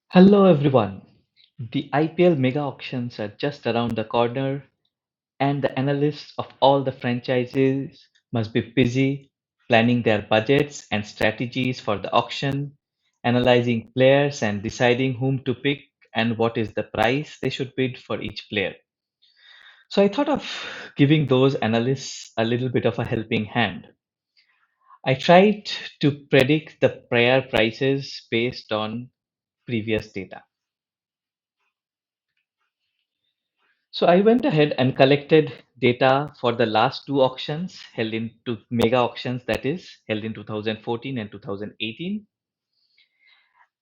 Hello everyone. The IPL Mega Auctions are just around the corner, and the analysts of all the franchises must be busy planning their budgets and strategies for the auction, analyzing players and deciding whom to pick and what is the price they should bid for each player. So I thought of giving those analysts a little bit of a helping hand. I tried to predict the prior prices based on previous data. So I went ahead and collected data for the last two auctions held in two mega auctions, that is, held in 2014 and 2018.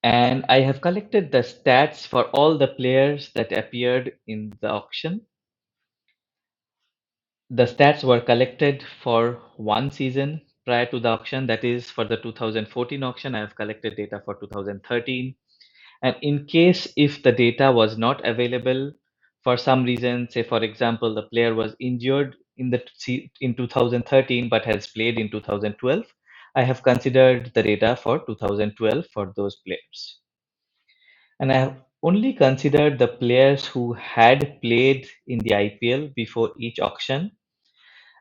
And I have collected the stats for all the players that appeared in the auction. The stats were collected for one season prior to the auction, that is, for the 2014 auction, I have collected data for 2013. And in case if the data was not available for some reason, say for example, the player was injured in 2013 but has played in 2012, I have considered the data for 2012 for those players. And I have only considered the players who had played in the IPL before each auction.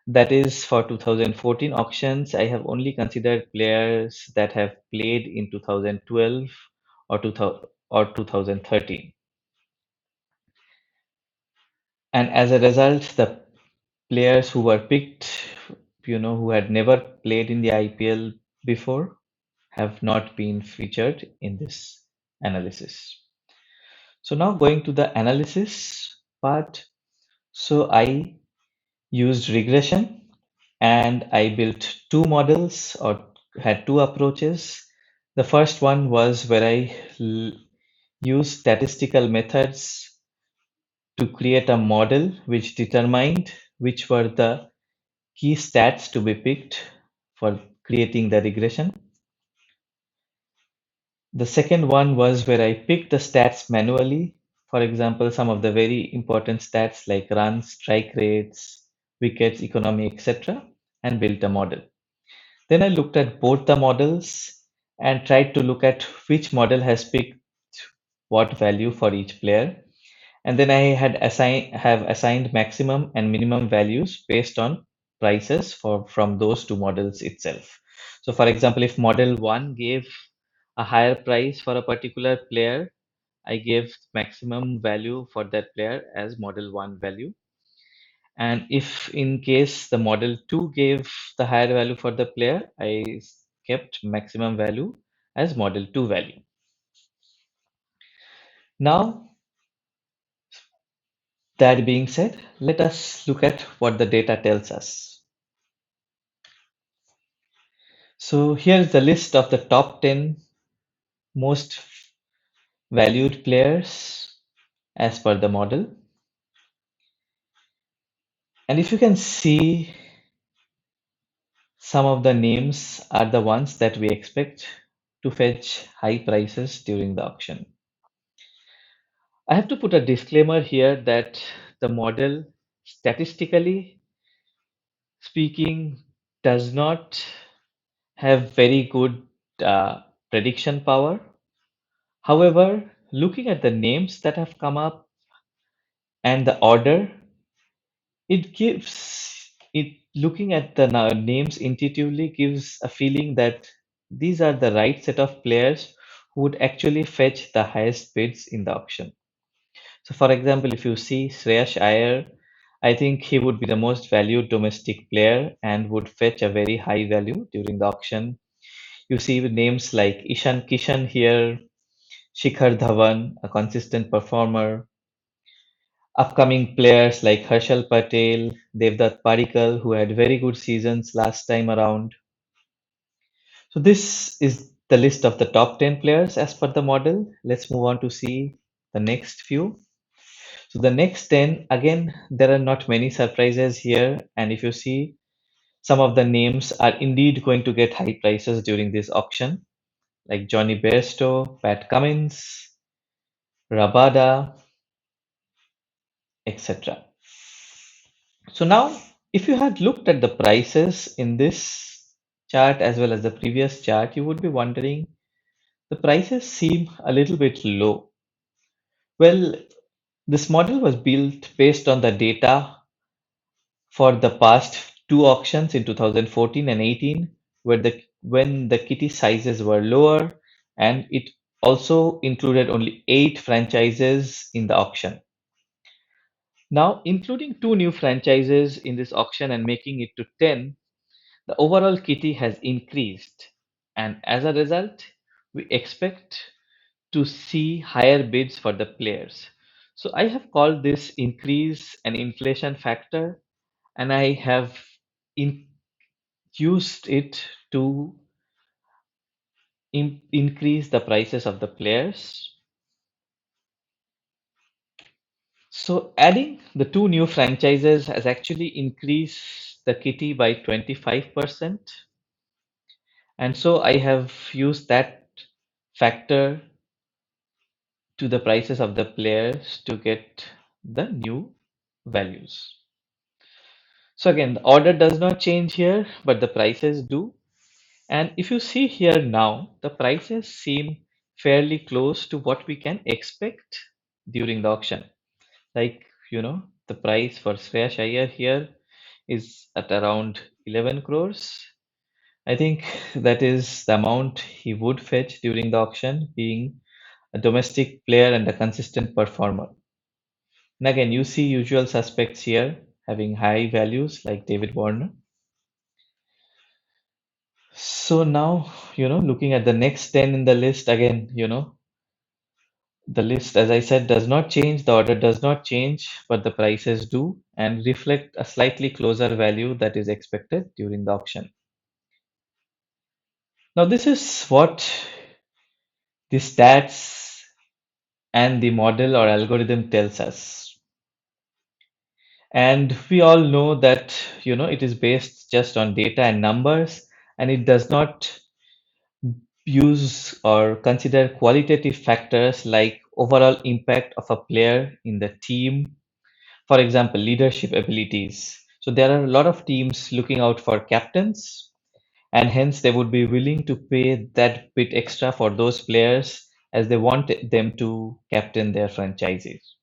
That is for 2014 auctions, I have only considered players that have played in 2012 or 2000 or 2013. And as a result, the players who were picked, who had never played in the IPL before, have not been featured in this analysis. So now going to the analysis part. So I used regression and I built two models or had two approaches. The first one was where I used statistical methods to create a model which determined which were the key stats to be picked for creating the regression. The second one was where I picked the stats manually. For example, some of the very important stats like runs, strike rates, wickets, economy, etc., and built a model. Then I looked at both the models and tried to look at which model has picked what value for each player. And then I have assigned maximum and minimum values based on prices for from those two models itself. So for example, if model 1 gave a higher price for a particular player, I gave maximum value for that player as model 1 value. And if in case the model 2 gave the higher value for the player, I kept maximum value as model 2 value. Now, that being said, let us look at what the data tells us. So here's the list of the top 10 most valued players as per the model. And if you can see, some of the names are the ones that we expect to fetch high prices during the auction. I have to put a disclaimer here that the model, statistically speaking, does not have very good prediction power. However, looking at the names that have come up and the order, it gives it looking at the names intuitively gives a feeling that these are the right set of players who would actually fetch the highest bids in the auction. So, for example, if you see Shreyas Iyer, I think he would be the most valued domestic player and would fetch a very high value during the auction. You see names like Ishan Kishan here, Shikhar Dhawan, a consistent performer, upcoming players like Harshal Patel, Devdutt Padikkal, who had very good seasons last time around. So this is the list of the top 10 players as per the model. Let's move on to see the next few. So the next 10, again, there are not many surprises here. And if you see, some of the names are indeed going to get high prices during this auction, like Johnny Bairstow, Pat Cummins, Rabada, etc. So now, if you had looked at the prices in this chart as well as the previous chart, you would be wondering the prices seem a little bit low. Well, this model was built based on the data for the past two auctions in 2014 and 18, where when the kitty sizes were lower, and it also included only 8 franchises in the auction. Now, including two new franchises in this auction and making it to 10, the overall kitty has increased, and as a result, we expect to see higher bids for the players. So I have called this increase an inflation factor, and I have in, used it to increase the prices of the players. So adding the two new franchises has actually increased the kitty by 25%. And so I have used that factor to the prices of the players to get the new values. So again, the order does not change here, but the prices do. And if you see here now, the prices seem fairly close to what we can expect during the auction. Like, the price for Shreyas Iyer here is at around 11 crores. I think that is the amount he would fetch during the auction, being a domestic player and a consistent performer. And again, you see usual suspects here having high values like David Warner. So now, looking at the next 10 in the list, again, the list, as I said, does not change, the order does not change, but the prices do and reflect a slightly closer value that is expected during the auction. Now, this is what the stats and the model or algorithm tells us. And we all know that, it is based just on data and numbers, and it does not use or consider qualitative factors like overall impact of a player in the team, for example, leadership abilities. So there are a lot of teams looking out for captains, and hence they would be willing to pay that bit extra for those players as they want them to captain their franchises.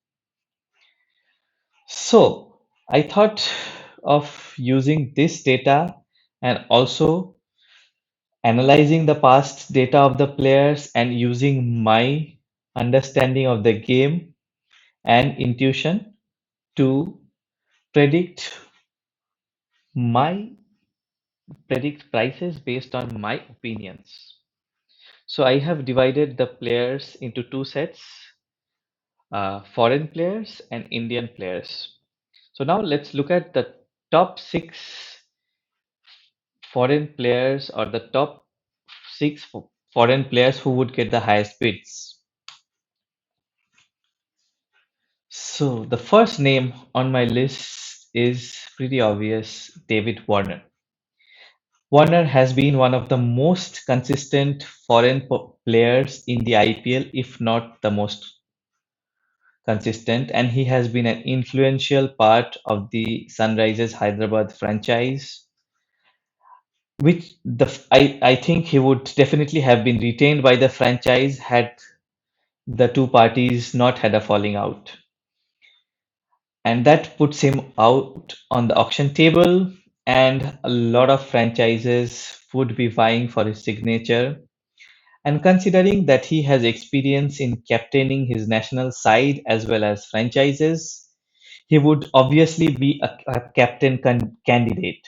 So I thought of using this data and also analyzing the past data of the players and using my understanding of the game and intuition to predict my predict prices based on my opinions. So I have divided the players into two sets, foreign players and Indian players. So now let's look at the top six foreign players or the top six foreign players who would get the highest bids. So the first name on my list is pretty obvious, David Warner. Warner has been one of the most consistent foreign players in the IPL, if not the most consistent, and he has been an influential part of the Sunrisers Hyderabad franchise, which I think he would definitely have been retained by the franchise had the two parties not had a falling out. And that puts him out on the auction table, and a lot of franchises would be vying for his signature. And considering that he has experience in captaining his national side as well as franchises, he would obviously be a captain candidate.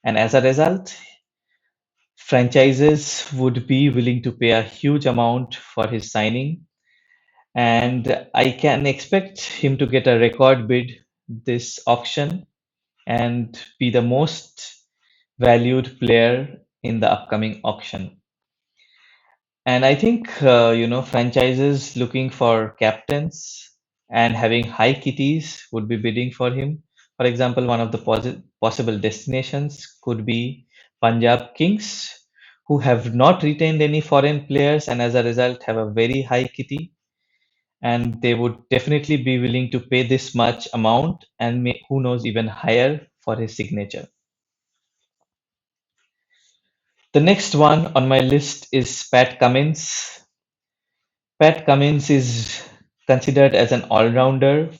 And as a result, franchises would be willing to pay a huge amount for his signing. And I can expect him to get a record bid this auction and be the most valued player in the upcoming auction. And I think, franchises looking for captains and having high kitties would be bidding for him. For example, one of the possible destinations could be Punjab Kings, who have not retained any foreign players and as a result have a very high kitty. And they would definitely be willing to pay this much amount and who knows, even higher for his signature. The next one on my list is Pat Cummins. Pat Cummins is considered as an all-rounder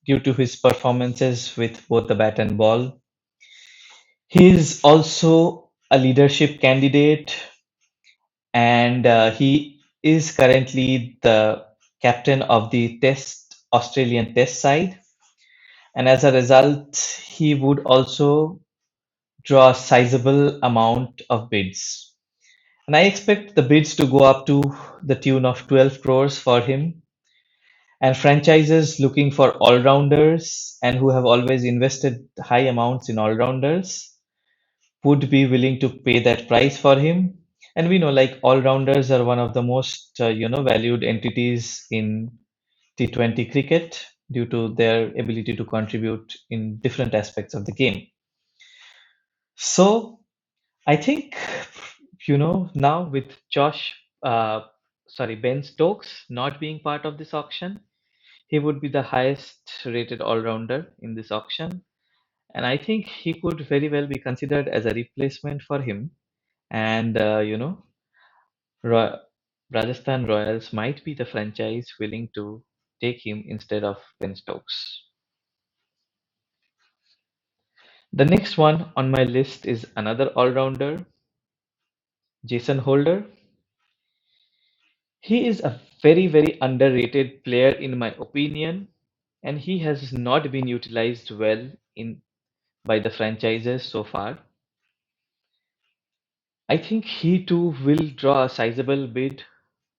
due to his performances with both the bat and ball. He is also a leadership candidate, and he is currently the captain of the Australian Test side. And as a result, he would also draw a sizable amount of bids. And I expect the bids to go up to the tune of 12 crores for him. And franchises looking for all rounders and who have always invested high amounts in all rounders would be willing to pay that price for him. And we know like all rounders are one of the most valued entities in T20 cricket due to their ability to contribute in different aspects of the game. So I think, now with uh, Ben Stokes not being part of this auction, he would be the highest rated all rounder in this auction. And I think he could very well be considered as a replacement for him. And, Ro- Rajasthan Royals might be the franchise willing to take him instead of Ben Stokes. The next one on my list is another all rounder, Jason Holder. He is a very, very underrated player in my opinion, and he has not been utilized well in by the franchises so far. I think he too will draw a sizable bid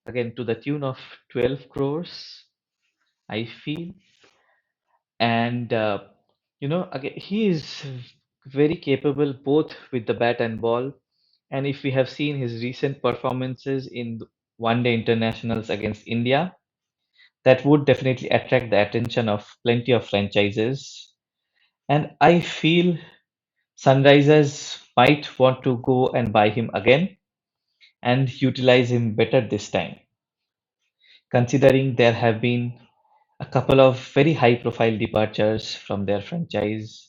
again to the tune of 12 crores, I feel. And again, he is very capable both with the bat and ball. And if we have seen his recent performances in one day internationals against India, that would definitely attract the attention of plenty of franchises. And I feel Sunrisers might want to go and buy him again and utilize him better this time, considering there have been a couple of very high profile departures from their franchise.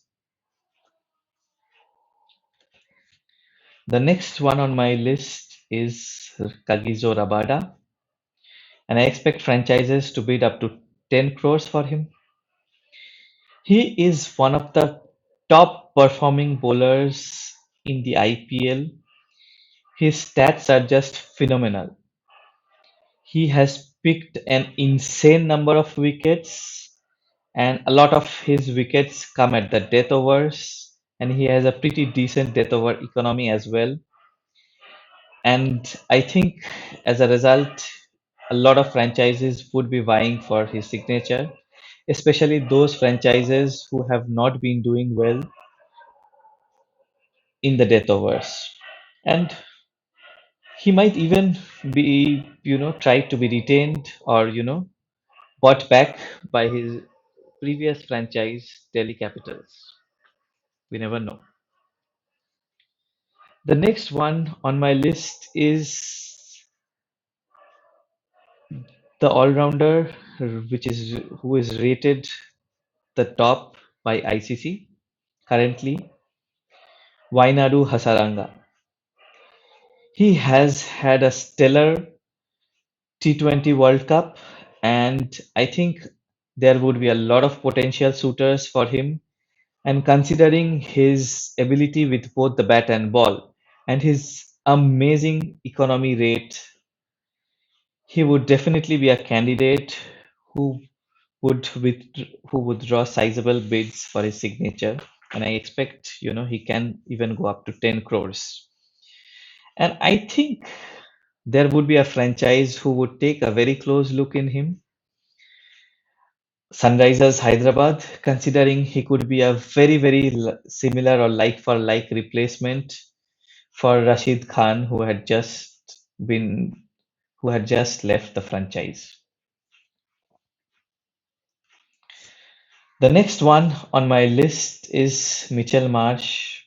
The next one on my list is Kagiso Rabada, and I expect franchises to bid up to 10 crores for him. He is one of the top performing bowlers in the IPL. His stats are just phenomenal. He has picked an insane number of wickets, and a lot of his wickets come at the death overs, and he has a pretty decent death over economy as well. And I think as a result, a lot of franchises would be vying for his signature, especially those franchises who have not been doing well in the death overs. And he might even be, tried to be retained or, bought back by his previous franchise, Delhi Capitals. We never know. The next one on my list is the all-rounder, which is who is rated the top by ICC currently, Wainadu Hasaranga. He has had a stellar T20 World Cup, and I think there would be a lot of potential suitors for him. And considering his ability with both the bat and ball and his amazing economy rate, he would definitely be a candidate who would with who would draw sizable bids for his signature. And I expect, he can even go up to 10 crores. And I think there would be a franchise who would take a very close look in him. Sunrisers Hyderabad, considering he could be a very, very similar or like for like replacement for Rashid Khan, been who had just left the franchise. The next one on my list is Mitchell Marsh.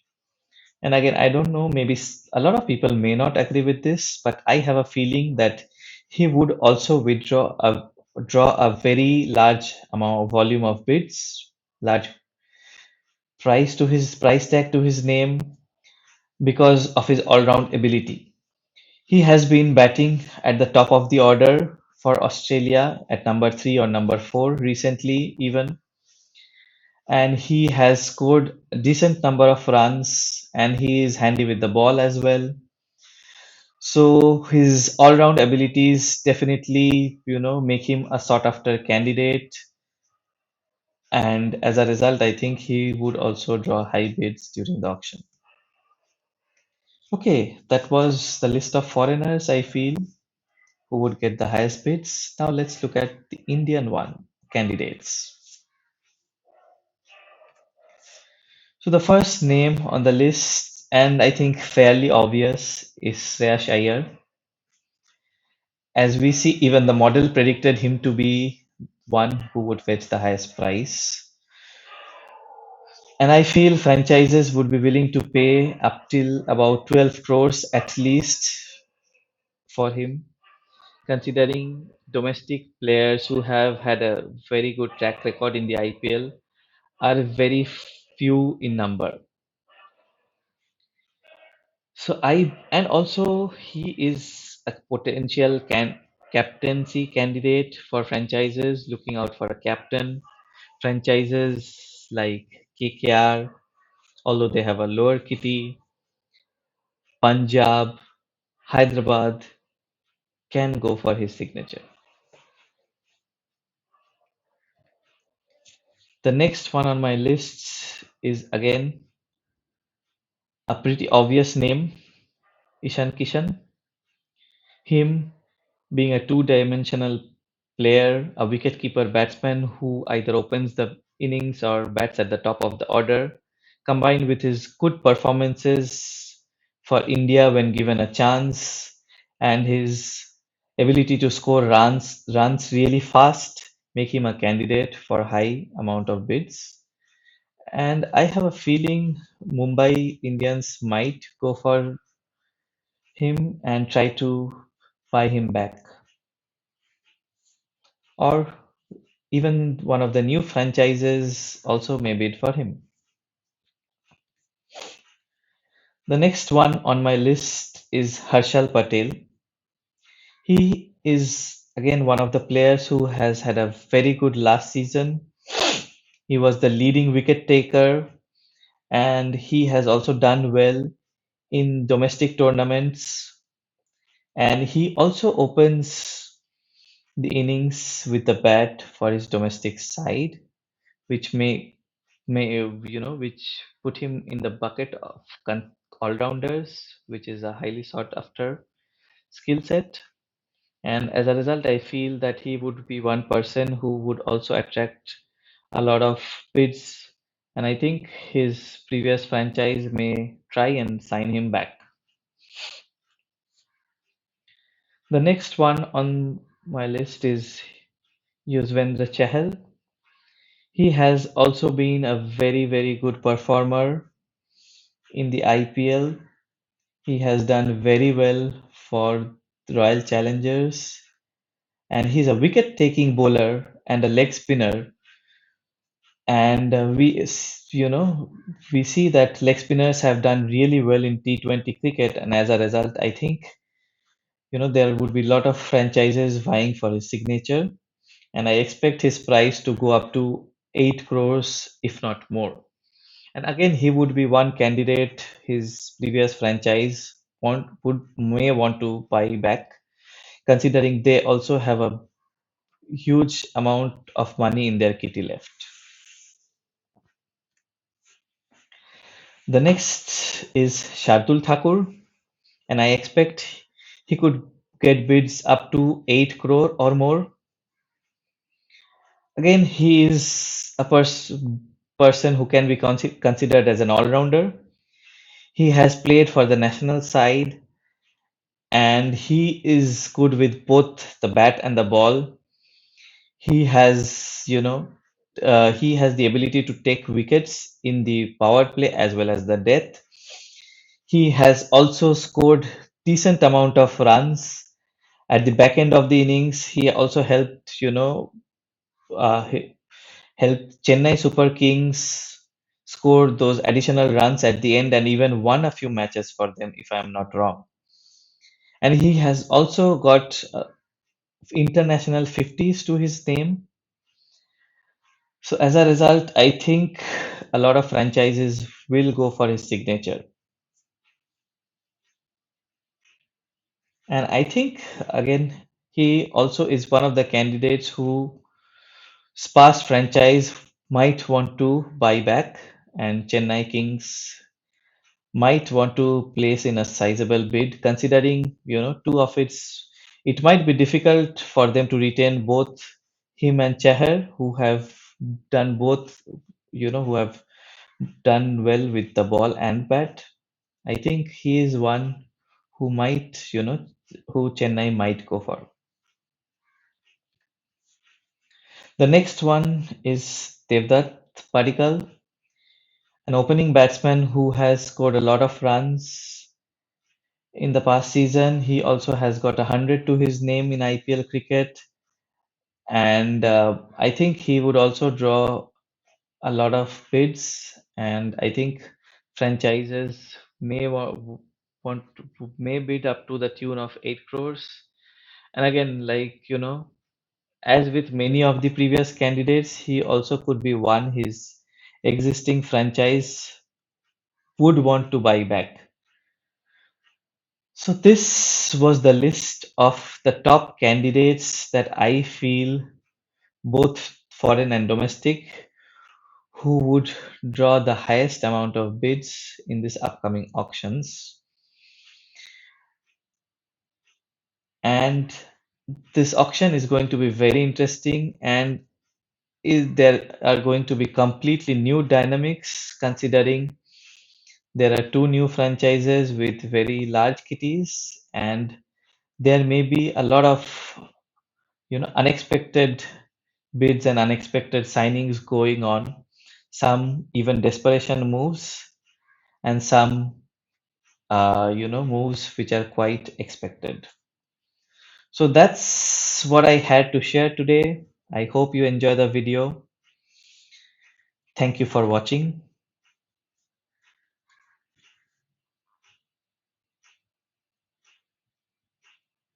And again, I don't know, maybe a lot of people may not agree with this, but I have a feeling that he would also draw a very large amount of volume of bids, large price tag to his name. because of his all-round ability. He has been batting at the top of the order for Australia at number 3 or number 4 recently even, and he has scored a decent number of runs and he is handy with the ball as well. So his all-round abilities definitely, make him a sought after candidate, and as a result, I think he would also draw high bids during the auction. Okay, that was the list of foreigners I feel who would get the highest bids. Now let's look at the Indian one candidates. So the first name on the list, and I think fairly obvious, is Shreyas Iyer. As we see, even the model predicted him to be one who would fetch the highest price. And I feel franchises would be willing to pay up till about 12 crores at least for him, considering domestic players who have had a very good track record in the IPL are very few in number. So and also he is a potential captaincy candidate for franchises looking out for a captain. Franchises like KKR, although they have a lower kitty, Punjab, Hyderabad can go for his signature. The next one on my list is again a pretty obvious name, Ishan Kishan. Him being a two-dimensional player, a wicket-keeper batsman who either opens the innings or bats at the top of the order, combined with his good performances for India when given a chance and his ability to score runs really fast, make him a candidate for high amount of bids. And I have a feeling Mumbai Indians might go for him and try to buy him back. Or even one of the new franchises also may bid for him. The next one on my list is Harshal Patel. He is again one of the players who has had a very good last season. He was the leading wicket taker and he has also done well in domestic tournaments. And he also opens the innings with the bat for his domestic side, which which put him in the bucket of all-rounders, which is a highly sought after skill set. And as a result, I feel that he would be one person who would also attract a lot of bids. And I think his previous franchise may try and sign him back. The next one on my list is Yuzvendra Chahal. He has also been a very, very good performer in the IPL. He has done very well for the Royal Challengers, and he's a wicket-taking bowler and a leg spinner. And we see that leg spinners have done really well in T20 cricket, and as a result, I think there would be a lot of franchises vying for his signature, and I expect his price to go up to 8 crores, if not more. And again, he would be one candidate his previous franchise may want to buy back, considering they also have a huge amount of money in their kitty left. The next is Shardul Thakur, and I expect he could get bids up to 8 crore or more. Again, he is a person who can be considered as an all-rounder. He has played for the national side and he is good with both the bat and the ball. He has, he has the ability to take wickets in the power play as well as the death. He has also scored decent amount of runs at the back end of the innings. He also helped, he helped Chennai Super Kings scored those additional runs at the end and even won a few matches for them, if I'm not wrong. And he has also got international 50s to his name. So as a result, I think a lot of franchises will go for his signature. And I think, again, he also is one of the candidates who Spar's franchise might want to buy back, and Chennai Kings might want to place in a sizable bid, considering, two of it might be difficult for them to retain both him and Chahar, who have done both, who have done well with the ball and bat. I think he is one who might, who Chennai might go for. The next one is Devdutt Padikkal, an opening batsman who has scored a lot of runs in the past season. He also has got 100 to his name in IPL cricket, and I think he would also draw a lot of bids. And I think franchises want may bid up to the tune of 8 crores. And again, as with many of the previous candidates, he also could be one his existing franchise would want to buy back. So, this was the list of the top candidates that I feel, both foreign and domestic, who would draw the highest amount of bids in this upcoming auctions. And this auction is going to be very interesting, and there are going to be completely new dynamics, considering there are two new franchises with very large kitties, and there may be a lot of unexpected bids and unexpected signings going on, some even desperation moves, and some moves which are quite expected. So that's what I had to share today. I hope you enjoy the video. Thank you for watching.